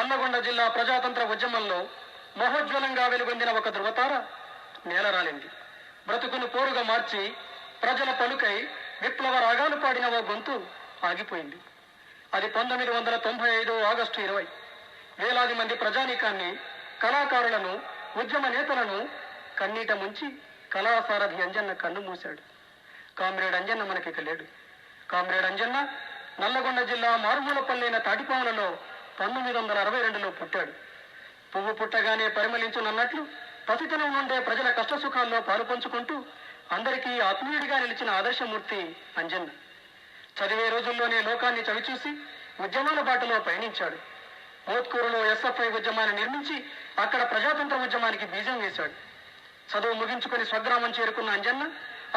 నల్లగొండ జిల్లా ప్రజాతంత్ర ఉద్యమంలో మహోజ్వలంగా వెలుగొందిన ఒక ధృవతార నేలరాలింది. బ్రతుకును పోరుగా మార్చి ప్రజల పలుకై విప్లవ రాగాలు పాడిన ఓ గొంతు ఆగిపోయింది. అది 1995 ఆగస్టు 20. వేలాది మంది ప్రజానీకాన్ని, కళాకారులను, ఉద్యమ నేతలను కన్నీట ముంచి కళాసారథి అంజన్న కన్ను మూశాడు. కామ్రేడ్ అంజన్న మనకిక లేడు. కామ్రేడ్ అంజన్న నల్లగొండ జిల్లా మారుమూలపల్లైన తాటిపాములలో 1962లో పుట్టాడు. పువ్వు పుట్టగానే పరిమళించునన్నట్లు పసితనం నుండే ప్రజల కష్టసుఖాల్లో పాలు పంచుకుంటూ అందరికీ ఆత్మీయుడిగా నిలిచిన ఆదర్శమూర్తి అంజన్న. చదివే రోజుల్లోనే లోకాన్ని చవిచూసి ఉద్యమాల బాటలో పయనించాడు. మోత్కూరులో ఎస్ఎఫ్ఐ ఉద్యమాన్ని నిర్మించి అక్కడ ప్రజాతంత్ర ఉద్యమానికి బీజం వేశాడు. చదువు ముగించుకుని స్వగ్రామం చేరుకున్న అంజన్న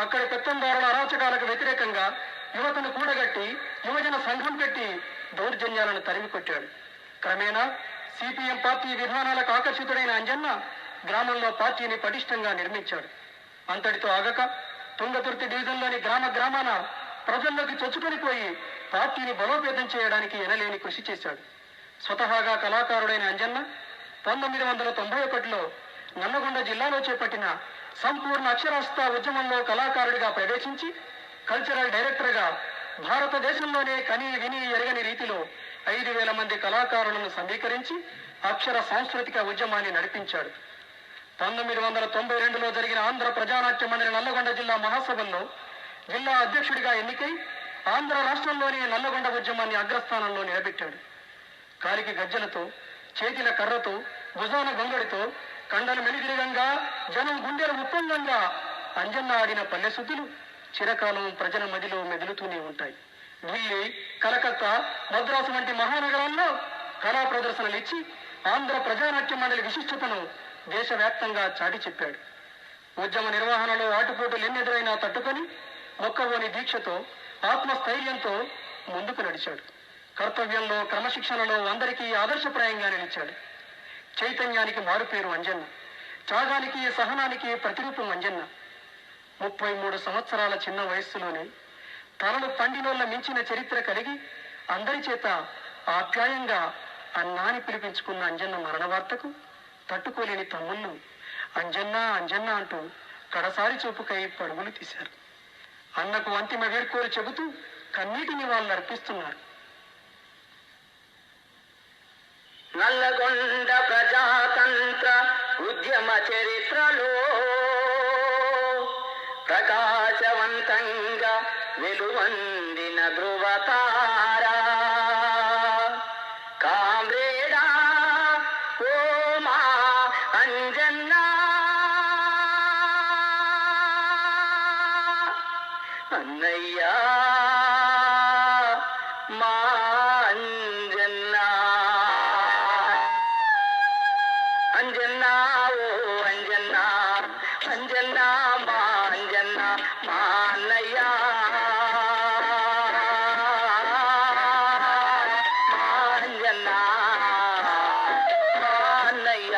అక్కడి పెత్తందారుల అరాచకాలకు వ్యతిరేకంగా యువతను కూడగట్టి యువజన సంఘం పెట్టి దౌర్జన్యాలను తరిమికొట్టాడు. క్రమేణా సిపిఎం పార్టీ విధానాలకు ఆకర్షితుడైన అంజన్న గ్రామంలో పార్టీని పటిష్టంగా నిర్మించాడు. అంతటితో ఆగక తుంగతుర్తి డివిజన్లోని గ్రామాన ప్రజల్లోకి చొచ్చుకొని పోయి పార్టీని బలోపేతం చేయడానికి ఎనలేని కృషి చేశాడు. స్వతహాగా కళాకారుడైన అంజన్న 1991లో నల్లగొండ జిల్లాలో చేపట్టిన సంపూర్ణ అక్షరాస్యత ఉద్యమంలో కళాకారుడిగా ప్రవేశించి కల్చరల్ డైరెక్టర్గా భారతదేశంలోనే కని విని ఎరగని రీతిలో 5,000 మంది కళాకారులను సమీకరించి అక్షర సాంస్కృతిక ఉద్యమాన్ని నడిపించాడు. 1992లో జరిగిన ఆంధ్ర ప్రజానాట్య మండలి నల్లగొండ జిల్లా మహాసభల్లో జిల్లా అధ్యక్షుడిగా ఎన్నికై ఆంధ్ర రాష్ట్రంలోని నల్లగొండ ఉద్యమాన్ని అగ్రస్థానంలో నిలబెట్టాడు. కాలికి గజ్జలతో, చేతిల కర్రతో, భుజాన గొంగడితో, కండలు మెలిదిరిగంగా, జనం గుండెలు ఉప్పంగంగా అంజన్న ఆడిన పల్లె సుద్దులు చిరకాలం ప్రజల మదిలో మెదులుతూనే ఉంటాయి. ఢిల్లీ, కలకత్తా, మద్రాసు వంటి మహానగరాల్లో కళా ప్రదర్శనలు ఇచ్చి ఆంధ్ర ప్రజానాట్య మండలి విశిష్టతను దేశవ్యాప్తంగా చాటి చెప్పాడు. ఉద్యమ నిర్వహణలో ఆటుపోటులు ఎన్నెదురైనా తట్టుకొని మొక్కవోని దీక్షతో, ఆత్మస్థైర్యంతో ముందుకు నడిచాడు. కర్తవ్యంలో, క్రమశిక్షణలో అందరికీ ఆదర్శప్రాయంగా నిలిచాడు. చైతన్యానికి మారుపేరు అంజన్న, త్యాగానికి, సహనానికి ప్రతిరూపం అంజన్న. 33 సంవత్సరాల చిన్న వయస్సులోనే తనను పండినోళ్ల మించిన చరిత్ర కలిగి అందరి చేత ఆప్యాయంగా అన్నాని పిలిపించుకున్న అంజన్న మరణ వార్తకు తట్టుకోలేని తమ్ముళ్ళు అంజన్న అంజన్న అంటూ కడసారి చూపుకై పరుగులు తీశారు. అన్నకు అంతిమ వేర్కోలు చెబుతూ కన్నీటిని వాళ్ళు అర్పిస్తున్నారు. నల్లగొండ ప్రజాతంత్ర ఉద్యమ చరిత్రలో ప్రకాశవంతంగా వెలువొందిన ధృవతారా కామ్రేడా ఓ మా అంజన్న, అన్నయ్యా మా అంజన్న, అంజన్న ఓ అంజన్న, అంజన్న మా అంజన్న మా అన్నయ్య, మా అంజన్న మా అన్నయ్య.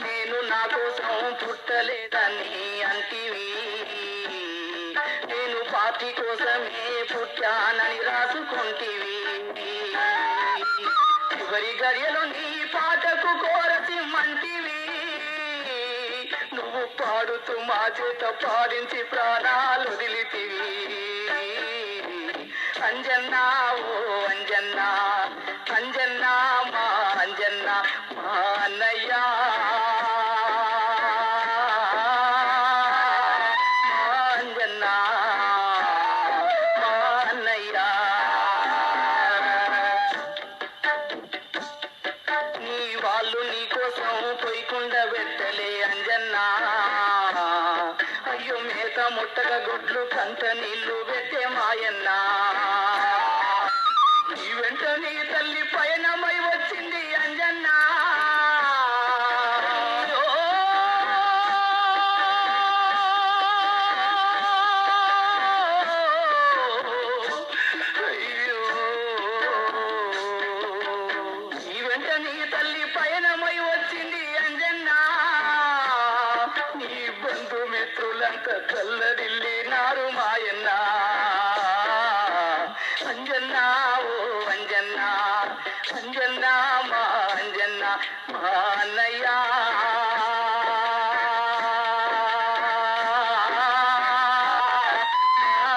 నేను నా కోసం పుట్టలేదని అంటివి, నేను పార్టీ కోసమే పుట్టానని రాసుకుంటివి. చివరి గడియలో నీ పాటకు కోరసిమ్మంటివి, నువ్వు పాడుతూ మా చేత పాడించి ప్రాణాలు వదిలితివి. అంజన్న ఓ అంజన్న, అంజన్న మా అంజన్న మా అన్నయ్య, మా అంజన్న మా అన్నయ్య. నీ వాళ్ళు నీ కోసం పొయ్యకుండా పెట్టలే అంజన్న, అయ్యో మేత ముట్టగా గుడ్లు కంట నీళ్లు పెట్టే మాయన్న. నీ వెంట నీ తల్లి పయనమై వచ్చింది అంజన్న, అయ్యో నీ వెంట నీ తల్లి పయనమై వచ్చింది అంజన్న. నీ బంధుమిత్రులంతా కల్లడిల్లి నారు మాయన్న. అంజన్న మా అంజన్న మా అన్నయ్య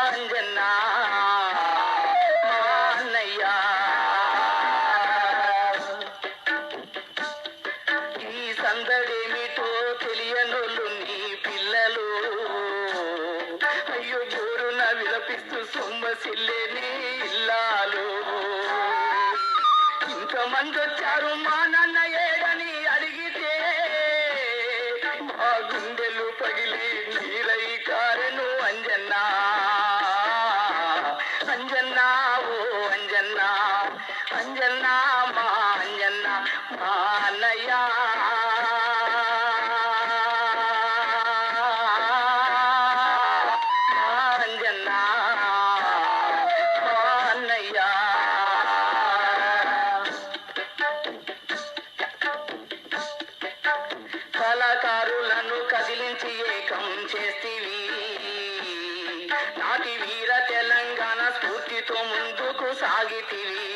అంజన్న మా అన్నయ్య ఈ సందడేమిటో తెలియనోళ్ళు నీ పిల్లలు అయ్యో గోరున విలపిస్తూ సొమ్మసిల్లేని ఇల్లాలు ఇంతమంది వచ్చారు మా నాన్న ఏడని అడిగితే మా గుండెలు పగిలి నీరై కారెను అంజన్న అంజన్న ఓ అంజన్న అంజన్న మా అంజన్న మా అన్నయ్య అంజన్న మా అన్నయ్య కళాకారులను కదిలించి ఏకం చేస్తీవి నాటి వీర తెలంగాణ స్ఫూర్తితో ముందుకు సాగితివి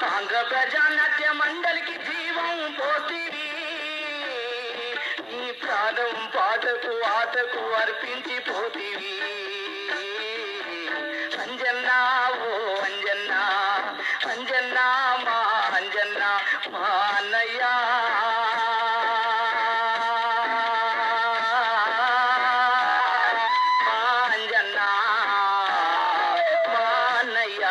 ఆంధ్ర ప్రజానాట్య మండలికి జీవం పోస్తీవి ఈ ప్రాణం పాటకు ఆటకు అర్పించి పోతీవి అంజన్న ఓ అంజన్న అంజన్న మా అంజన్న మా అన్నయ్య మా అంజన్న మా అన్నయ్య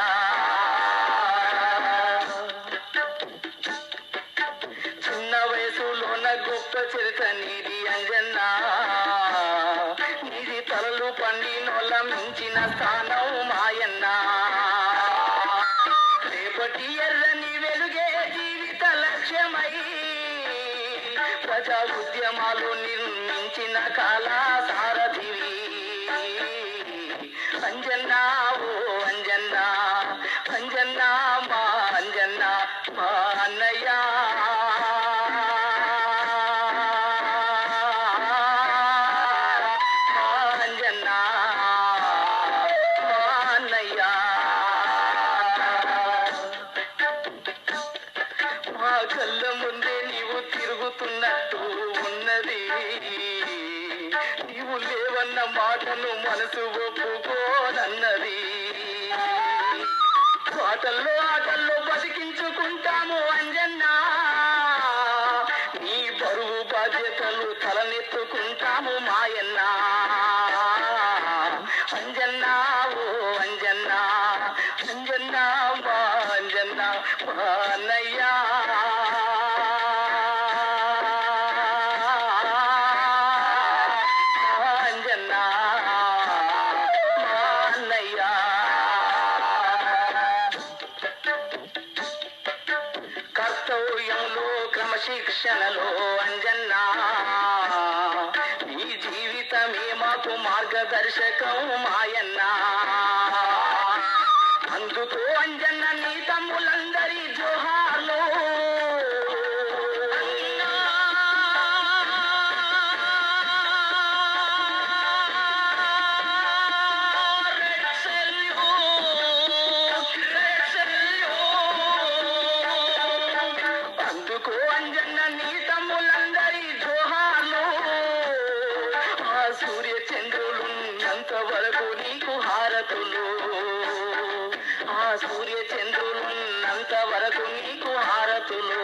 చిన్న వయసులోన గొప్ప చరిత నీది అంజన్న నీది తలలు పండినోళ్ళ మించిన స్థానం మాయన్న రేపటి ఎర్రని వెలుగే జీవిత లక్ష్యమై ప్రజా ఉద్యమాలు నిర్మించిన కాలా సారథివి అంజన్న ఓ అంజన్న అంజన్న మా అంజన్న మా అన్నయ్య మా అంజన్న మా అన్నయ్య మా కళ్ళ ముందే నీవు తిరుగుతున్నట్టు ఉన్నది నీవు లేవన్న మాటను మనసు ఒప్పుకోనన్నది ఆటల్లో ఆటల్లో బతికించుకుంటాము అంజన్న నీ బరువు బాధ్యతలు తలనెత్తుకుంటాము మాయన్న అంజన్న ఓ అంజన్న అంజన్న మా అంజన్న మా అన్నయ్య అంజన్న మా అన్నయ్య కర్తవ్యంలో క్రమశిక్షణలో అంజన్న నీ జీవితమే మాకు మార్గదర్శకం మాయన్న అందుకు అంజన్న నీ తమ్ములందరి జోహార్లు అందుకు అంజన్న నీ తమ్ములందరి జోహార్లు ఆ సూర్య చంద్రులున్నంత వరకు నీకు హారతులు ఆ సూర్య చంద్రులున్నంత వరకు నీకు హారతులు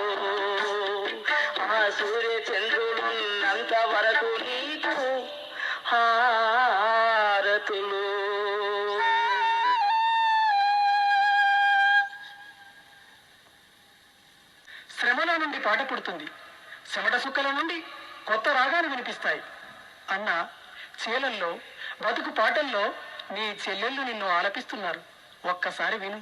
ఆ సూర్య చంద్రులున్నంత వరకు నీకు హారతులు శ్రమలో నుండి పాట పుడుతుంది, చెమట సుక్కల నుండి కొత్త రాగాలు వినిపిస్తాయి అన్న చేలల్లో బతుకు పాటల్లో నీ చెల్లెళ్ళు నిన్ను ఆలపిస్తున్నారు. ఒక్కసారి విను.